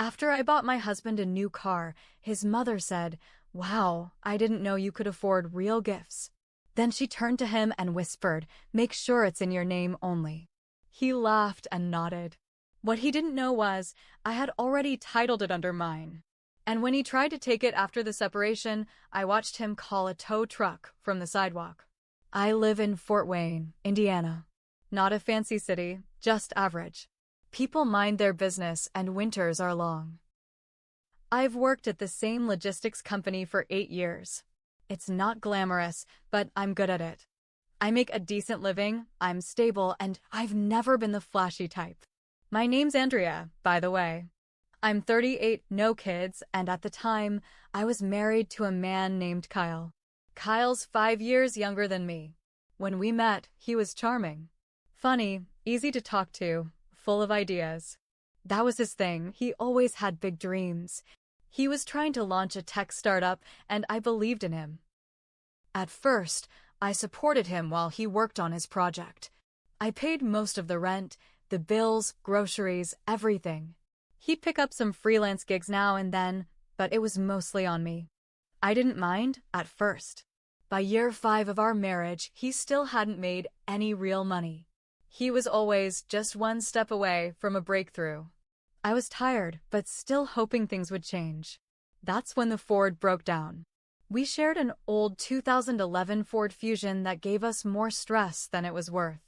After I bought my husband a new car, his mother said, "Wow, I didn't know you could afford real gifts." Then she turned to him and whispered, "Make sure it's in your name only." He laughed and nodded. What he didn't know was, I had already titled it under mine. And when he tried to take it after the separation, I watched him call a tow truck from the sidewalk. I live in Fort Wayne, Indiana. Not a fancy city, just average. People mind their business and winters are long. I've worked at the same logistics company for 8 years. It's not glamorous, but I'm good at it. I make a decent living, I'm stable, and I've never been the flashy type. My name's Andrea, by the way. I'm 38, no kids, and at the time, I was married to a man named Kyle. Kyle's 5 years younger than me. When we met, he was charming. Funny, easy to talk to, full of ideas. That was his thing, he always had big dreams. He was trying to launch a tech startup, and I believed in him. At first, I supported him while he worked on his project. I paid most of the rent, the bills, groceries, everything. He'd pick up some freelance gigs now and then, but it was mostly on me. I didn't mind, at first. By year 5 of our marriage, he still hadn't made any real money. He was always just one step away from a breakthrough. I was tired, but still hoping things would change. That's when the Ford broke down. We shared an old 2011 Ford Fusion that gave us more stress than it was worth.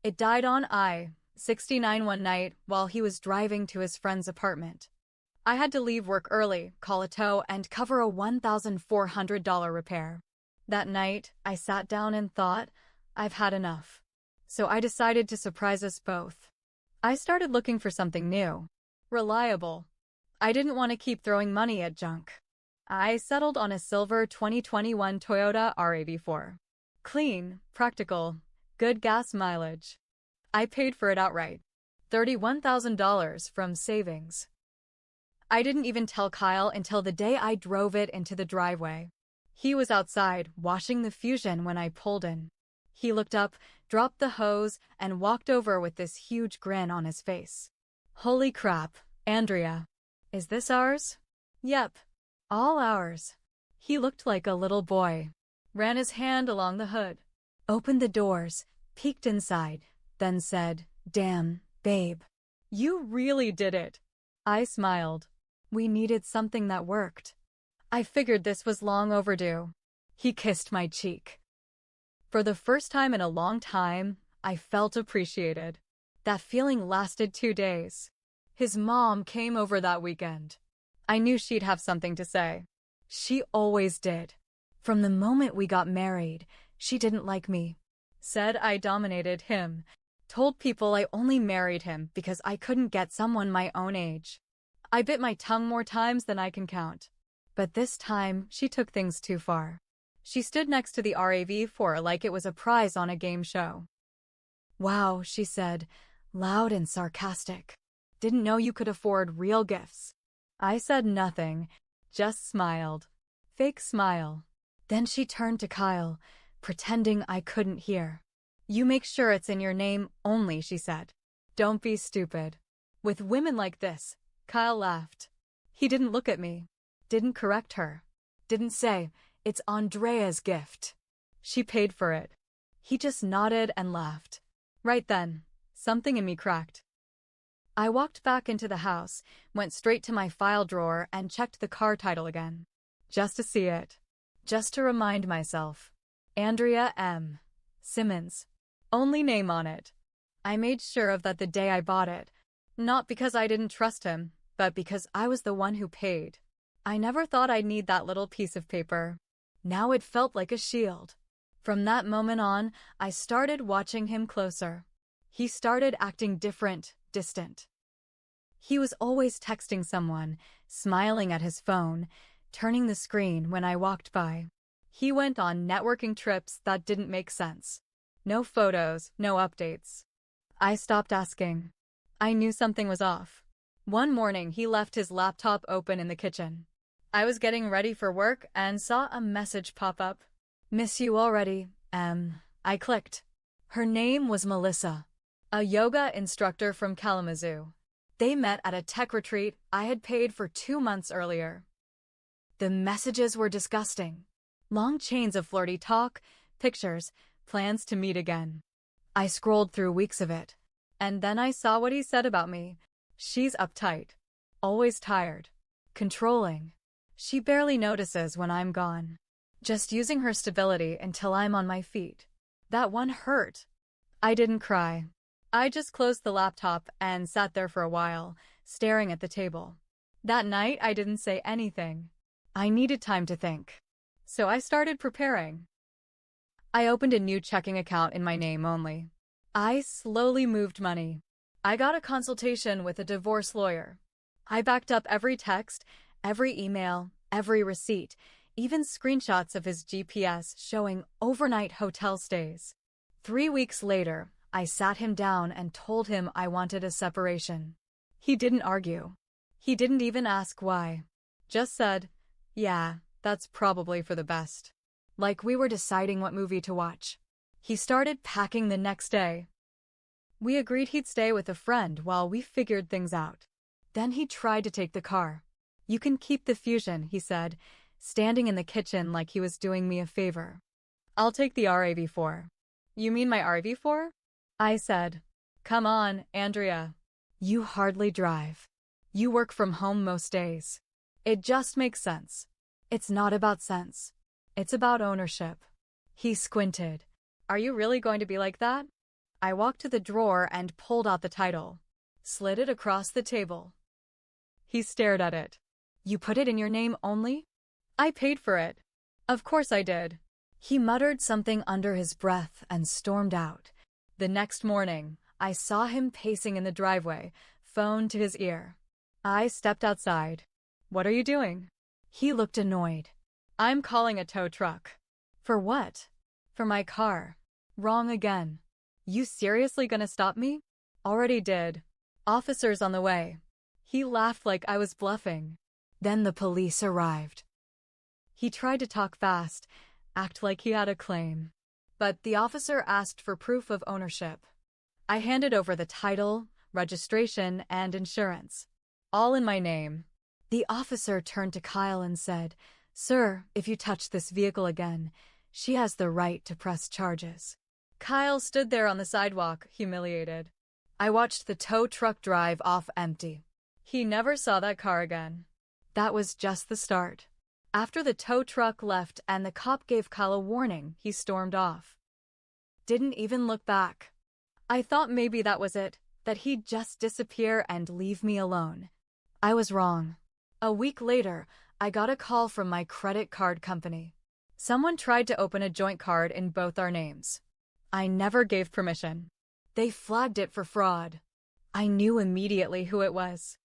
It died on I-69 one night while he was driving to his friend's apartment. I had to leave work early, call a tow, and cover a $1,400 repair. That night, I sat down and thought, I've had enough. So I decided to surprise us both. I started looking for something new. Reliable. I didn't want to keep throwing money at junk. I settled on a silver 2021 Toyota RAV4. Clean, practical, good gas mileage. I paid for it outright. $31,000 from savings. I didn't even tell Kyle until the day I drove it into the driveway. He was outside, washing the Fusion when I pulled in. He looked up, dropped the hose, and walked over with this huge grin on his face. "Holy crap, Andrea. Is this ours?" "Yep. All ours." He looked like a little boy. Ran his hand along the hood. Opened the doors, peeked inside, then said, "Damn, babe. You really did it." I smiled. We needed something that worked. I figured this was long overdue. He kissed my cheek. For the first time in a long time, I felt appreciated. That feeling lasted 2 days. His mom came over that weekend. I knew she'd have something to say. She always did. From the moment we got married, she didn't like me. Said I dominated him. Told people I only married him because I couldn't get someone my own age. I bit my tongue more times than I can count. But this time, she took things too far. She stood next to the RAV4 like it was a prize on a game show. "Wow," she said, loud and sarcastic. "Didn't know you could afford real gifts." I said nothing, just smiled. Fake smile. Then she turned to Kyle, pretending I couldn't hear. "You make sure it's in your name only," she said. "Don't be stupid." With women like this, Kyle laughed. He didn't look at me. Didn't correct her. Didn't say, "It's Andrea's gift. She paid for it." He just nodded and laughed. Right then, something in me cracked. I walked back into the house, went straight to my file drawer and checked the car title again. Just to see it. Just to remind myself. Andrea M. Simmons. Only name on it. I made sure of that the day I bought it. Not because I didn't trust him, but because I was the one who paid. I never thought I'd need that little piece of paper. Now it felt like a shield. From that moment on, I started watching him closer. He started acting different, distant. He was always texting someone, smiling at his phone, turning the screen when I walked by. He went on networking trips that didn't make sense. No photos, no updates. I stopped asking. I knew something was off. One morning, he left his laptop open in the kitchen. I was getting ready for work and saw a message pop up. "Miss you already, M." I clicked. Her name was Melissa, a yoga instructor from Kalamazoo. They met at a tech retreat I had paid for 2 months earlier. The messages were disgusting. Long chains of flirty talk, pictures, plans to meet again. I scrolled through weeks of it. And then I saw what he said about me. She's uptight. Always tired. Controlling. She barely notices when I'm gone. Just using her stability until I'm on my feet. That one hurt. I didn't cry. I just closed the laptop and sat there for a while, staring at the table. That night, I didn't say anything. I needed time to think. So I started preparing. I opened a new checking account in my name only. I slowly moved money. I got a consultation with a divorce lawyer. I backed up every text, every email, every receipt, even screenshots of his GPS showing overnight hotel stays. 3 weeks later, I sat him down and told him I wanted a separation. He didn't argue. He didn't even ask why. Just said, "Yeah, that's probably for the best." Like we were deciding what movie to watch. He started packing the next day. We agreed he'd stay with a friend while we figured things out. Then he tried to take the car. "You can keep the Fusion," he said, standing in the kitchen like he was doing me a favor. "I'll take the RAV4. "You mean my RV4? I said. "Come on, Andrea. You hardly drive. You work from home most days. It just makes sense." "It's not about sense. It's about ownership." He squinted. "Are you really going to be like that?" I walked to the drawer and pulled out the title. Slid it across the table. He stared at it. "You put it in your name only?" "I paid for it." "Of course I did." He muttered something under his breath and stormed out. The next morning, I saw him pacing in the driveway, phone to his ear. I stepped outside. "What are you doing?" He looked annoyed. "I'm calling a tow truck." "For what?" "For my car." "Wrong again." "You seriously gonna stop me?" "Already did. Officers on the way." He laughed like I was bluffing. Then the police arrived. He tried to talk fast, act like he had a claim. But the officer asked for proof of ownership. I handed over the title, registration, and insurance. All in my name. The officer turned to Kyle and said, "Sir, if you touch this vehicle again, she has the right to press charges." Kyle stood there on the sidewalk, humiliated. I watched the tow truck drive off empty. He never saw that car again. That was just the start. After the tow truck left and the cop gave Kyle a warning, he stormed off. Didn't even look back. I thought maybe that was it, that he'd just disappear and leave me alone. I was wrong. A week later, I got a call from my credit card company. Someone tried to open a joint card in both our names. I never gave permission. They flagged it for fraud. I knew immediately who it was.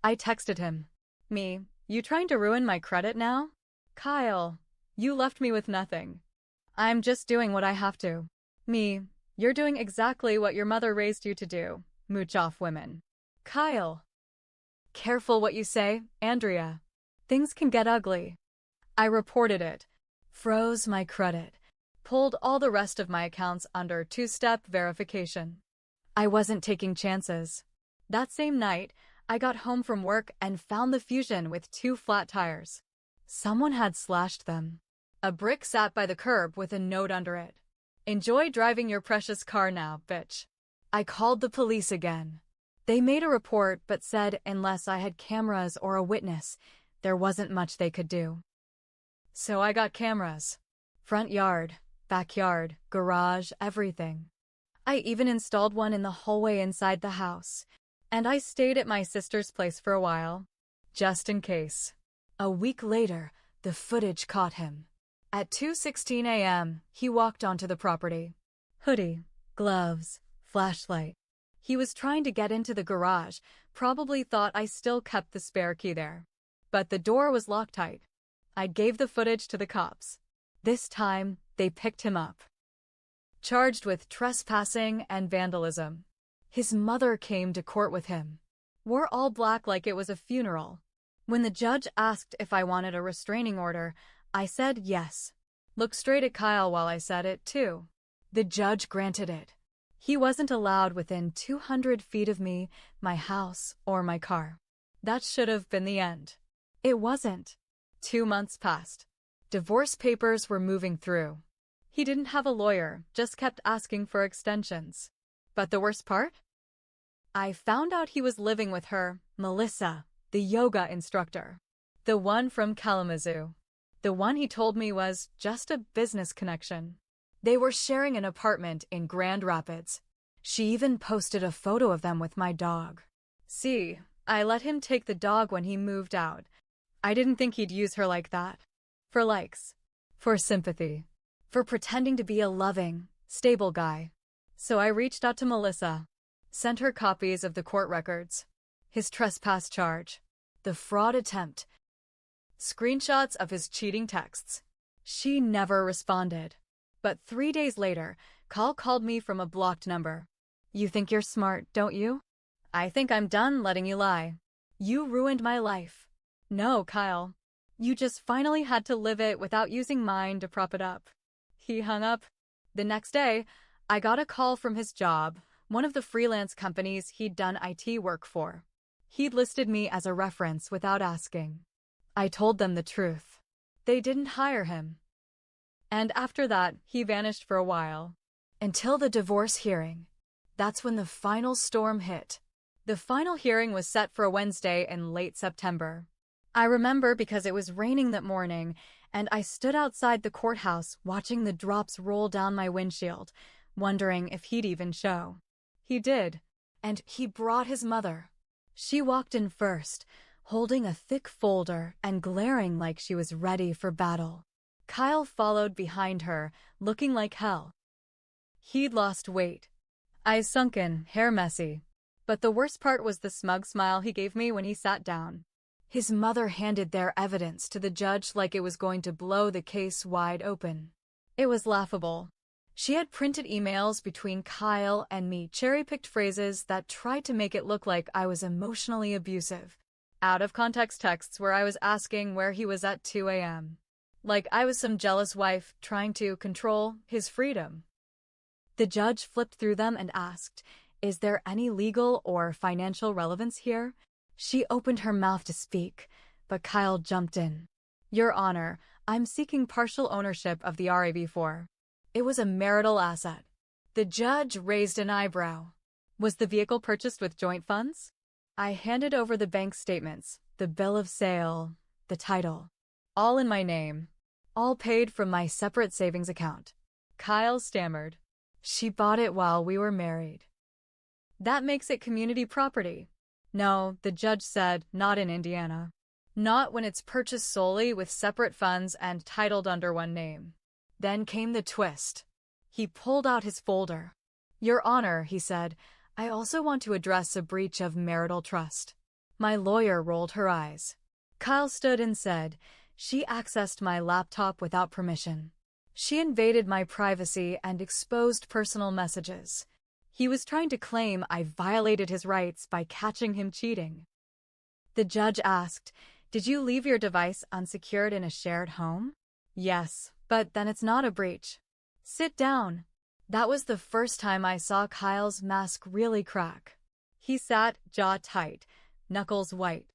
I texted him. "Me, you trying to ruin my credit now?" "Kyle, you left me with nothing. I'm just doing what I have to." "Me, you're doing exactly what your mother raised you to do, mooch off women." "Kyle. Careful what you say, Andrea. Things can get ugly." I reported it. Froze my credit. Pulled all the rest of my accounts under two-step verification. I wasn't taking chances. That same night, I got home from work and found the Fusion with 2 flat tires. Someone had slashed them. A brick sat by the curb with a note under it. "Enjoy driving your precious car now, bitch." I called the police again. They made a report but said unless I had cameras or a witness, there wasn't much they could do. So I got cameras. Front yard, backyard, garage, everything. I even installed one in the hallway inside the house. And I stayed at my sister's place for a while, just in case. A week later, the footage caught him. At 2:16 a.m., he walked onto the property. Hoodie, gloves, flashlight. He was trying to get into the garage, probably thought I still kept the spare key there. But the door was locked tight. I gave the footage to the cops. This time, they picked him up. Charged with trespassing and vandalism. His mother came to court with him. Wore all black like it was a funeral. When the judge asked if I wanted a restraining order, I said yes. Looked straight at Kyle while I said it, too. The judge granted it. He wasn't allowed within 200 feet of me, my house, or my car. That should have been the end. It wasn't. 2 months passed. Divorce papers were moving through. He didn't have a lawyer, just kept asking for extensions. But the worst part? I found out he was living with her, Melissa, the yoga instructor. The one from Kalamazoo. The one he told me was just a business connection. They were sharing an apartment in Grand Rapids. She even posted a photo of them with my dog. See, I let him take the dog when he moved out. I didn't think he'd use her like that. For likes. For sympathy. For pretending to be a loving, stable guy. So I reached out to Melissa. Sent her copies of the court records. His trespass charge. The fraud attempt. Screenshots of his cheating texts. She never responded. But 3 days later, Kyle called me from a blocked number. You think you're smart, don't you? I think I'm done letting you lie. You ruined my life. No, Kyle. You just finally had to live it without using mine to prop it up. He hung up. The next day, I got a call from his job, one of the freelance companies he'd done IT work for. He'd listed me as a reference without asking. I told them the truth. They didn't hire him. And after that, he vanished for a while. Until the divorce hearing. That's when the final storm hit. The final hearing was set for a Wednesday in late September. I remember because it was raining that morning, and I stood outside the courthouse watching the drops roll down my windshield, wondering if he'd even show. He did, and he brought his mother. She walked in first, holding a thick folder and glaring like she was ready for battle. Kyle followed behind her, looking like hell. He'd lost weight. Eyes sunken, hair messy. But the worst part was the smug smile he gave me when he sat down. His mother handed their evidence to the judge like it was going to blow the case wide open. It was laughable. She had printed emails between Kyle and me, cherry-picked phrases that tried to make it look like I was emotionally abusive. Out-of-context texts where I was asking where he was at 2 a.m. Like I was some jealous wife trying to control his freedom. The judge flipped through them and asked, "Is there any legal or financial relevance here?" She opened her mouth to speak, but Kyle jumped in. "Your Honor, I'm seeking partial ownership of the RAV4. It was a marital asset." The judge raised an eyebrow. Was the vehicle purchased with joint funds? I handed over the bank statements, the bill of sale, the title. All in my name. All paid from my separate savings account. Kyle stammered. She bought it while we were married. That makes it community property. No, the judge said, not in Indiana. Not when it's purchased solely with separate funds and titled under one name. Then came the twist. He pulled out his folder. Your Honor, he said, I also want to address a breach of marital trust. My lawyer rolled her eyes. Kyle stood and said, she accessed my laptop without permission. She invaded my privacy and exposed personal messages. He was trying to claim I violated his rights by catching him cheating. The judge asked, did you leave your device unsecured in a shared home? Yes, but then it's not a breach. Sit down. That was the first time I saw Kyle's mask really crack. He sat, jaw tight, knuckles white.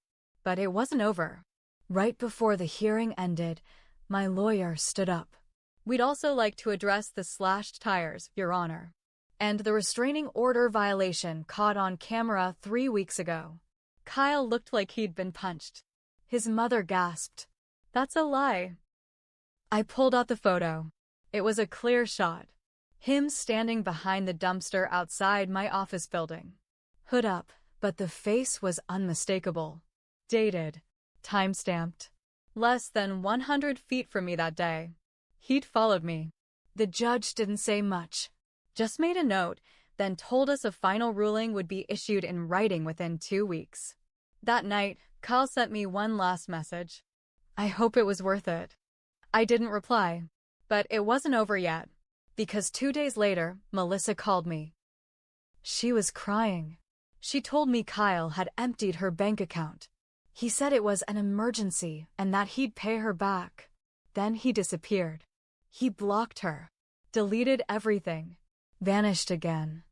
But it wasn't over. Right before the hearing ended, my lawyer stood up. We'd also like to address the slashed tires, Your Honor, and the restraining order violation caught on camera 3 weeks ago. Kyle looked like he'd been punched. His mother gasped. That's a lie. I pulled out the photo. It was a clear shot. Him standing behind the dumpster outside my office building. Hood up, but the face was unmistakable. Dated. Time-stamped. Less than 100 feet from me that day. He'd followed me. The judge didn't say much. Just made a note, then told us a final ruling would be issued in writing within 2 weeks. That night, Kyle sent me one last message. I hope it was worth it. I didn't reply. But it wasn't over yet. Because 2 days later, Melissa called me. She was crying. She told me Kyle had emptied her bank account. He said it was an emergency and that he'd pay her back. Then he disappeared. He blocked her. Deleted everything. Vanished again.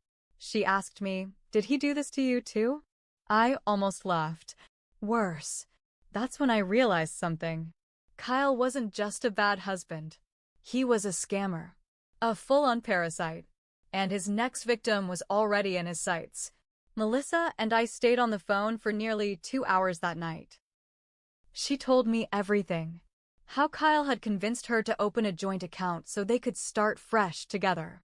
She asked me, "Did he do this to you too?" I almost laughed. Worse. That's when I realized something. Kyle wasn't just a bad husband. He was a scammer. A full-on parasite. And his next victim was already in his sights. Melissa and I stayed on the phone for nearly 2 hours that night. She told me everything. How Kyle had convinced her to open a joint account so they could start fresh together.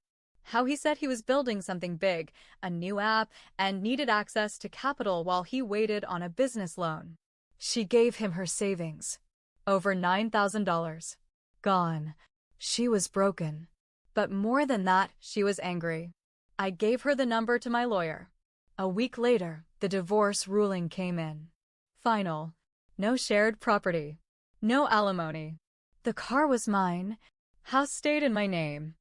How he said he was building something big, a new app, and needed access to capital while he waited on a business loan. She gave him her savings. Over $9,000. Gone. She was broken. But more than that, she was angry. I gave her the number to my lawyer. A week later, the divorce ruling came in. Final. No shared property. No alimony. The car was mine. House stayed in my name.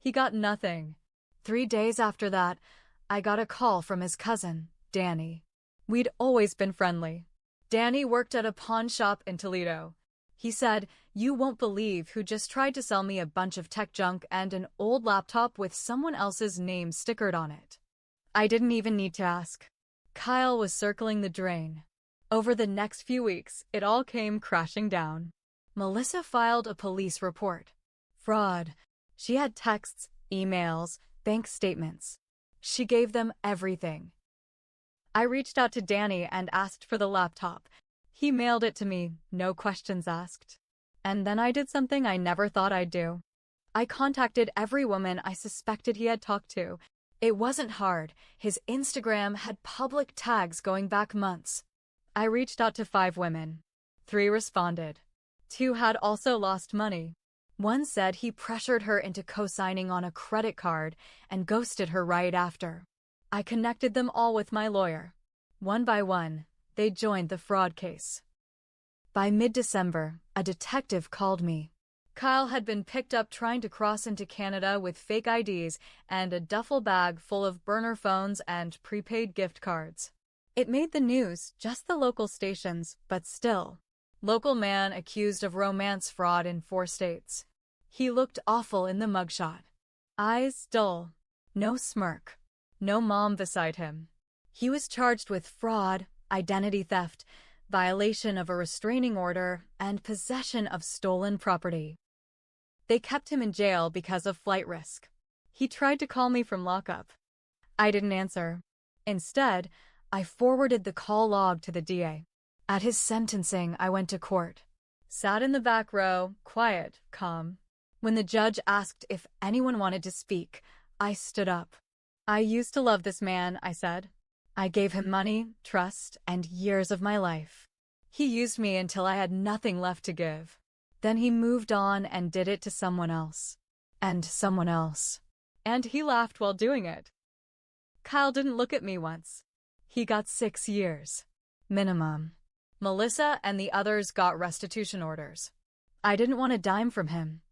He got nothing. 3 days after that, I got a call from his cousin, Danny. We'd always been friendly. Danny worked at a pawn shop in Toledo. He said, "You won't believe who just tried to sell me a bunch of tech junk and an old laptop with someone else's name stickered on it." I didn't even need to ask. Kyle was circling the drain. Over the next few weeks, it all came crashing down. Melissa filed a police report. Fraud. She had texts, emails, bank statements. She gave them everything. I reached out to Danny and asked for the laptop. He mailed it to me, no questions asked. And then I did something I never thought I'd do. I contacted every woman I suspected he had talked to. It wasn't hard. His Instagram had public tags going back months. I reached out to 5 women. 3 responded. 2 had also lost money. One said he pressured her into co-signing on a credit card and ghosted her right after. I connected them all with my lawyer. One by one, they joined the fraud case. By mid-December, a detective called me. Kyle had been picked up trying to cross into Canada with fake IDs and a duffel bag full of burner phones and prepaid gift cards. It made the news, just the local stations, but still. Local man accused of romance fraud in 4 states. He looked awful in the mugshot. Eyes dull. No smirk. No mom beside him. He was charged with fraud, identity theft, violation of a restraining order, and possession of stolen property. They kept him in jail because of flight risk. He tried to call me from lockup. I didn't answer. Instead, I forwarded the call log to the DA. At his sentencing, I went to court. Sat in the back row, quiet, calm. When the judge asked if anyone wanted to speak, I stood up. "I used to love this man," I said. "I gave him money, trust, and years of my life. He used me until I had nothing left to give. Then he moved on and did it to someone else. And someone else." And he laughed while doing it. Kyle didn't look at me once. He got 6 years. Minimum. Melissa and the others got restitution orders. I didn't want a dime from him.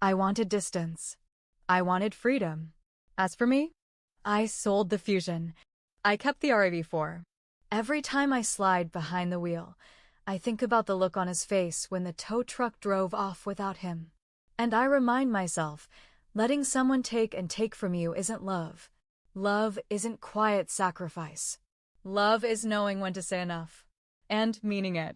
I wanted distance. I wanted freedom. As for me, I sold the Fusion. I kept the RAV4. Every time I slide behind the wheel, I think about the look on his face when the tow truck drove off without him. And I remind myself, letting someone take and take from you isn't love. Love isn't quiet sacrifice. Love is knowing when to say enough. And meaning it.